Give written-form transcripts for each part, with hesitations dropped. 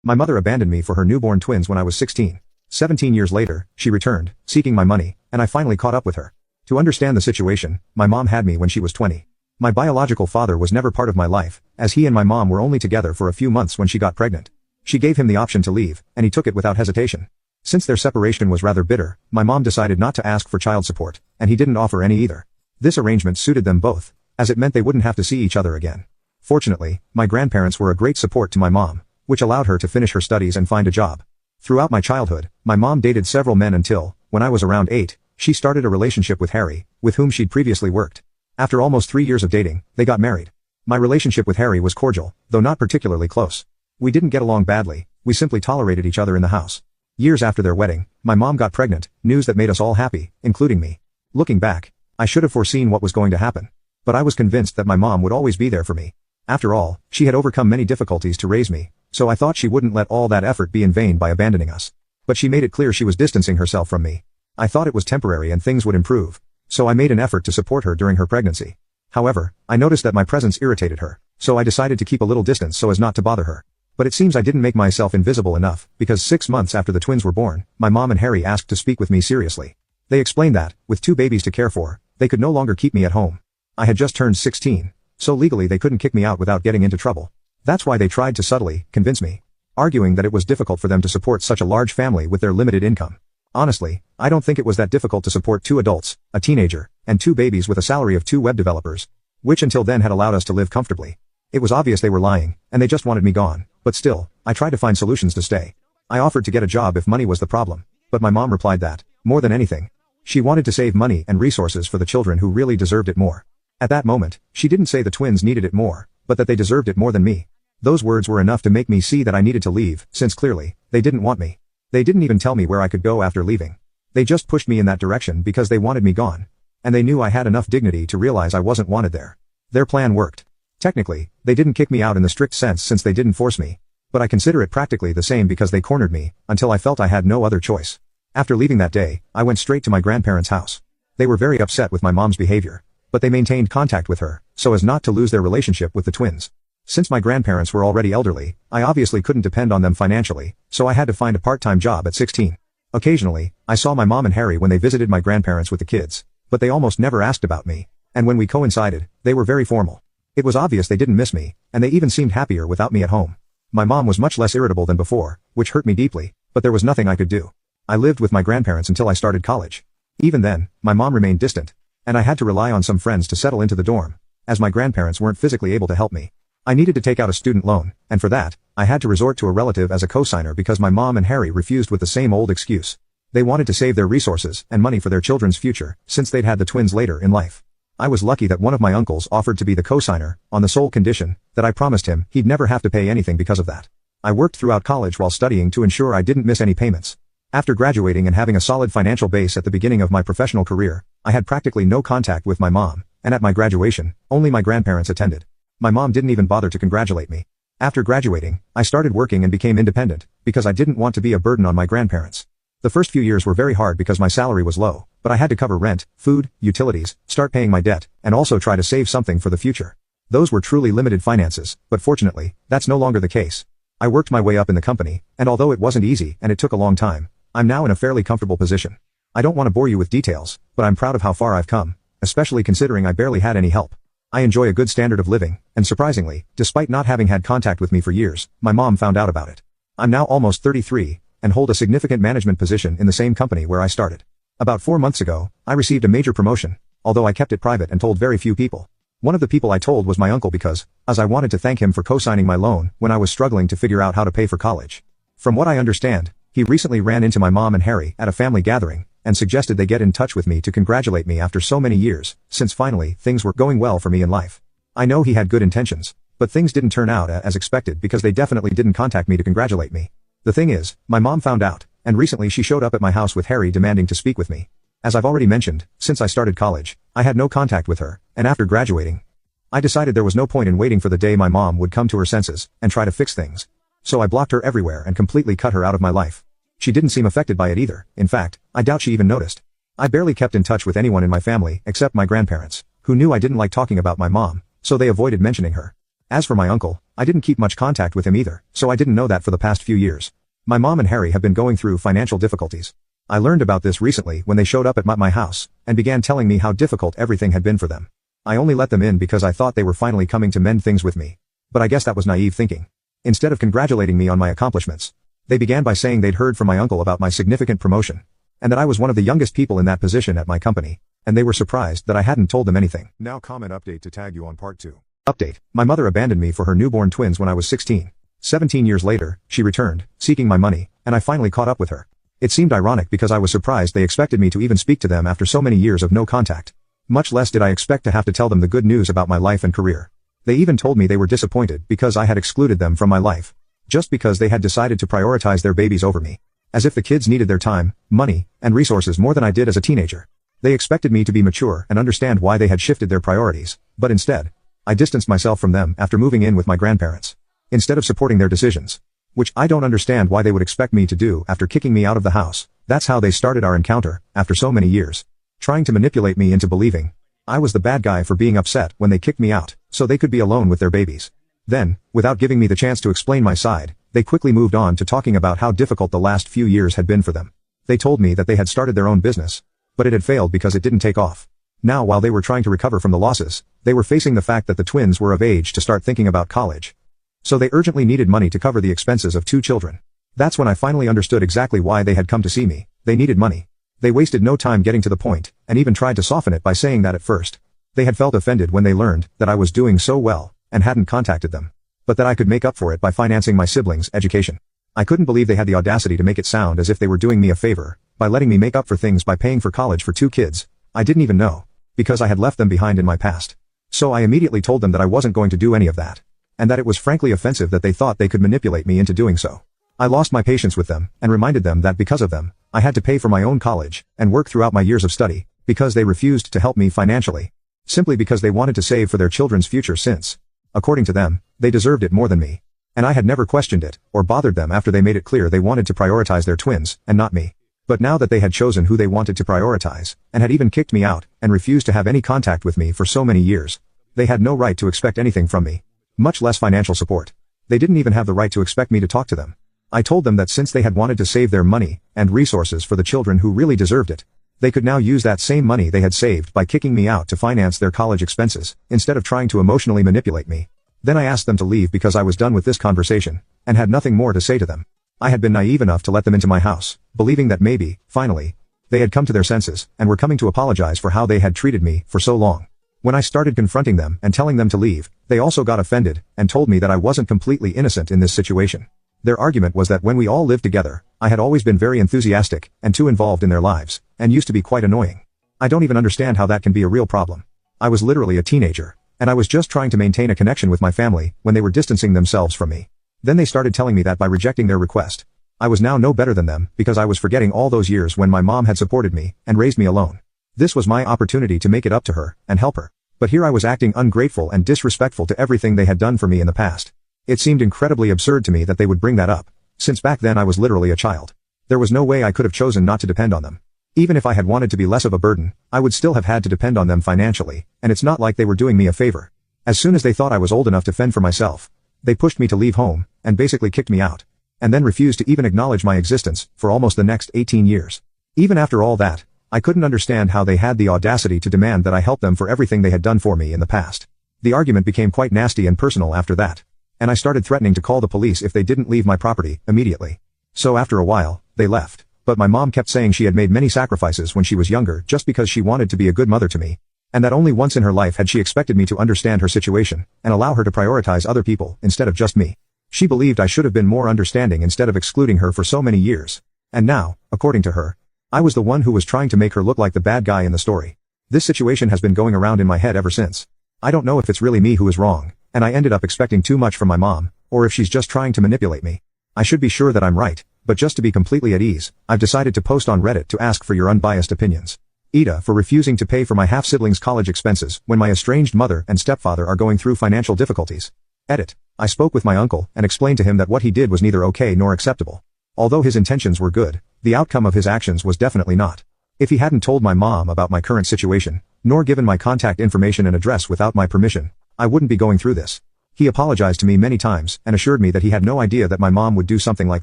My mother abandoned me for her newborn twins when I was 16. 17 years later, she returned, seeking my money, and I finally caught up with her. To understand the situation, my mom had me when she was 20. My biological father was never part of my life, as he and my mom were only together for a few months when she got pregnant. She gave him the option to leave, and he took it without hesitation. Since their separation was rather bitter, my mom decided not to ask for child support, and he didn't offer any either. This arrangement suited them both, as it meant they wouldn't have to see each other again. Fortunately, my grandparents were a great support to my mom, which allowed her to finish her studies and find a job. Throughout my childhood, my mom dated several men until, when I was around 8, she started a relationship with Harry, with whom she'd previously worked. After almost 3 years of dating, they got married. My relationship with Harry was cordial, though not particularly close. We didn't get along badly, we simply tolerated each other in the house. Years after their wedding, my mom got pregnant, news that made us all happy, including me. Looking back, I should have foreseen what was going to happen. But I was convinced that my mom would always be there for me. After all, she had overcome many difficulties to raise me, so I thought she wouldn't let all that effort be in vain by abandoning us. But she made it clear she was distancing herself from me. I thought it was temporary and things would improve, so I made an effort to support her during her pregnancy. However, I noticed that my presence irritated her, so I decided to keep a little distance so as not to bother her. But it seems I didn't make myself invisible enough, because 6 months after the twins were born, my mom and Harry asked to speak with me seriously. They explained that, with 2 babies to care for, they could no longer keep me at home. I had just turned 16, so legally they couldn't kick me out without getting into trouble. That's why they tried to subtly convince me, arguing that it was difficult for them to support such a large family with their limited income. Honestly, I don't think it was that difficult to support 2 adults, a teenager, and 2 babies with a salary of 2 web developers, which until then had allowed us to live comfortably. It was obvious they were lying, and they just wanted me gone, but still, I tried to find solutions to stay. I offered to get a job if money was the problem, but my mom replied that, more than anything, she wanted to save money and resources for the children who really deserved it more. At that moment, she didn't say the twins needed it more, but that they deserved it more than me. Those words were enough to make me see that I needed to leave, since clearly, they didn't want me. They didn't even tell me where I could go after leaving. They just pushed me in that direction because they wanted me gone. And they knew I had enough dignity to realize I wasn't wanted there. Their plan worked. Technically, they didn't kick me out in the strict sense since they didn't force me. But I consider it practically the same because they cornered me, until I felt I had no other choice. After leaving that day, I went straight to my grandparents' house. They were very upset with my mom's behavior, but they maintained contact with her, so as not to lose their relationship with the twins. Since my grandparents were already elderly, I obviously couldn't depend on them financially, so I had to find a part-time job at 16. Occasionally, I saw my mom and Harry when they visited my grandparents with the kids, but they almost never asked about me, and when we coincided, they were very formal. It was obvious they didn't miss me, and they even seemed happier without me at home. My mom was much less irritable than before, which hurt me deeply, but there was nothing I could do. I lived with my grandparents until I started college. Even then, my mom remained distant, and I had to rely on some friends to settle into the dorm, as my grandparents weren't physically able to help me. I needed to take out a student loan, and for that, I had to resort to a relative as a cosigner because my mom and Harry refused with the same old excuse. They wanted to save their resources and money for their children's future, since they'd had the twins later in life. I was lucky that one of my uncles offered to be the cosigner, on the sole condition that I promised him he'd never have to pay anything because of that. I worked throughout college while studying to ensure I didn't miss any payments. After graduating and having a solid financial base at the beginning of my professional career, I had practically no contact with my mom, and at my graduation, only my grandparents attended. My mom didn't even bother to congratulate me. After graduating, I started working and became independent, because I didn't want to be a burden on my grandparents. The first few years were very hard because my salary was low, but I had to cover rent, food, utilities, start paying my debt, and also try to save something for the future. Those were truly limited finances, but fortunately, that's no longer the case. I worked my way up in the company, and although it wasn't easy and it took a long time, I'm now in a fairly comfortable position. I don't want to bore you with details, but I'm proud of how far I've come, especially considering I barely had any help. I enjoy a good standard of living, and surprisingly, despite not having had contact with me for years, my mom found out about it. I'm now almost 33, and hold a significant management position in the same company where I started. About 4 months ago, I received a major promotion, although I kept it private and told very few people. One of the people I told was my uncle because, as I wanted to thank him for co-signing my loan when I was struggling to figure out how to pay for college. From what I understand, he recently ran into my mom and Harry at a family gathering, and suggested they get in touch with me to congratulate me after so many years, since finally, things were going well for me in life. I know he had good intentions, but things didn't turn out as expected because they definitely didn't contact me to congratulate me. The thing is, my mom found out, and recently she showed up at my house with Harry demanding to speak with me. As I've already mentioned, since I started college, I had no contact with her, and after graduating, I decided there was no point in waiting for the day my mom would come to her senses, and try to fix things. So I blocked her everywhere and completely cut her out of my life. She didn't seem affected by it either, in fact, I doubt she even noticed. I barely kept in touch with anyone in my family except my grandparents, who knew I didn't like talking about my mom, so they avoided mentioning her. As for my uncle, I didn't keep much contact with him either, so I didn't know that for the past few years. My mom and Harry have been going through financial difficulties. I learned about this recently when they showed up at my house, and began telling me how difficult everything had been for them. I only let them in because I thought they were finally coming to mend things with me. But I guess that was naive thinking. Instead of congratulating me on my accomplishments, they began by saying they'd heard from my uncle about my significant promotion, and that I was one of the youngest people in that position at my company, and they were surprised that I hadn't told them anything. Now comment update to tag you on part 2. Update. My mother abandoned me for her newborn twins when I was 16. 17 years later, she returned, seeking my money, and I finally caught up with her. It seemed ironic because I was surprised they expected me to even speak to them after so many years of no contact. Much less did I expect to have to tell them the good news about my life and career. They even told me they were disappointed because I had excluded them from my life. Just because they had decided to prioritize their babies over me. As if the kids needed their time, money, and resources more than I did as a teenager. They expected me to be mature and understand why they had shifted their priorities, but instead, I distanced myself from them after moving in with my grandparents. Instead of supporting their decisions. Which I don't understand why they would expect me to do after kicking me out of the house. That's how they started our encounter, after so many years. Trying to manipulate me into believing I was the bad guy for being upset when they kicked me out, so they could be alone with their babies. Then, without giving me the chance to explain my side, they quickly moved on to talking about how difficult the last few years had been for them. They told me that they had started their own business, but it had failed because it didn't take off. Now while they were trying to recover from the losses, they were facing the fact that the twins were of age to start thinking about college. So they urgently needed money to cover the expenses of 2 children. That's when I finally understood exactly why they had come to see me. They needed money. They wasted no time getting to the point, and even tried to soften it by saying that at first. They had felt offended when they learned that I was doing so well, and hadn't contacted them. But that I could make up for it by financing my siblings' education. I couldn't believe they had the audacity to make it sound as if they were doing me a favor, by letting me make up for things by paying for college for 2 kids. I didn't even know. Because I had left them behind in my past. So I immediately told them that I wasn't going to do any of that. And that it was frankly offensive that they thought they could manipulate me into doing so. I lost my patience with them, and reminded them that because of them, I had to pay for my own college, and work throughout my years of study, because they refused to help me financially. Simply because they wanted to save for their children's future since, according to them, they deserved it more than me. And I had never questioned it, or bothered them after they made it clear they wanted to prioritize their twins, and not me. But now that they had chosen who they wanted to prioritize, and had even kicked me out, and refused to have any contact with me for so many years, they had no right to expect anything from me. Much less financial support. They didn't even have the right to expect me to talk to them. I told them that since they had wanted to save their money, and resources for the children who really deserved it, they could now use that same money they had saved by kicking me out to finance their college expenses, instead of trying to emotionally manipulate me. Then I asked them to leave because I was done with this conversation, and had nothing more to say to them. I had been naive enough to let them into my house, believing that maybe, finally, they had come to their senses, and were coming to apologize for how they had treated me for so long. When I started confronting them and telling them to leave, they also got offended, and told me that I wasn't completely innocent in this situation. Their argument was that when we all lived together, I had always been very enthusiastic, and too involved in their lives, and used to be quite annoying. I don't even understand how that can be a real problem. I was literally a teenager, and I was just trying to maintain a connection with my family, when they were distancing themselves from me. Then they started telling me that by rejecting their request, I was now no better than them, because I was forgetting all those years when my mom had supported me, and raised me alone. This was my opportunity to make it up to her, and help her. But here I was acting ungrateful and disrespectful to everything they had done for me in the past. It seemed incredibly absurd to me that they would bring that up, since back then I was literally a child. There was no way I could have chosen not to depend on them. Even if I had wanted to be less of a burden, I would still have had to depend on them financially, and it's not like they were doing me a favor. As soon as they thought I was old enough to fend for myself, they pushed me to leave home, and basically kicked me out. And then refused to even acknowledge my existence, for almost the next 18 years. Even after all that, I couldn't understand how they had the audacity to demand that I help them for everything they had done for me in the past. The argument became quite nasty and personal after that. And I started threatening to call the police if they didn't leave my property, immediately. So after a while, they left. But my mom kept saying she had made many sacrifices when she was younger just because she wanted to be a good mother to me. And that only once in her life had she expected me to understand her situation, and allow her to prioritize other people, instead of just me. She believed I should have been more understanding instead of excluding her for so many years. And now, according to her, I was the one who was trying to make her look like the bad guy in the story. This situation has been going around in my head ever since. I don't know if it's really me who is wrong, and I ended up expecting too much from my mom, or if she's just trying to manipulate me. I should be sure that I'm right, but just to be completely at ease, I've decided to post on Reddit to ask for your unbiased opinions. Ida for refusing to pay for my half-siblings' college expenses when my estranged mother and stepfather are going through financial difficulties. Edit. I spoke with my uncle and explained to him that what he did was neither okay nor acceptable. Although his intentions were good, the outcome of his actions was definitely not. If he hadn't told my mom about my current situation, nor given my contact information and address without my permission, I wouldn't be going through this. He apologized to me many times and assured me that he had no idea that my mom would do something like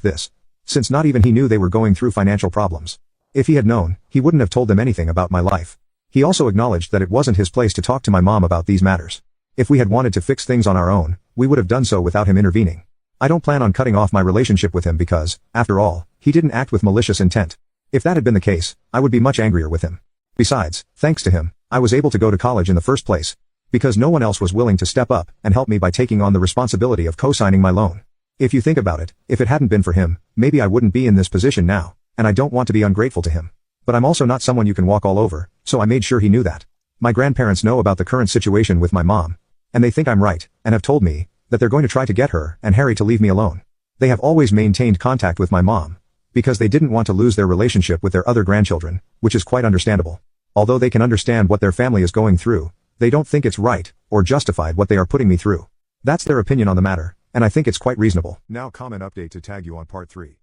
this, since not even he knew they were going through financial problems. If he had known, he wouldn't have told them anything about my life. He also acknowledged that it wasn't his place to talk to my mom about these matters. If we had wanted to fix things on our own, we would have done so without him intervening. I don't plan on cutting off my relationship with him because, after all, he didn't act with malicious intent. If that had been the case, I would be much angrier with him. Besides, thanks to him, I was able to go to college in the first place, because no one else was willing to step up and help me by taking on the responsibility of co-signing my loan. If you think about it, if it hadn't been for him, maybe I wouldn't be in this position now, and I don't want to be ungrateful to him. But I'm also not someone you can walk all over, so I made sure he knew that. My grandparents know about the current situation with my mom, and they think I'm right, and have told me that they're going to try to get her and Harry to leave me alone. They have always maintained contact with my mom, because they didn't want to lose their relationship with their other grandchildren, which is quite understandable. Although they can understand what their family is going through, they don't think it's right, or justified what they are putting me through. That's their opinion on the matter, and I think it's quite reasonable. Now comment update to tag you on part 3.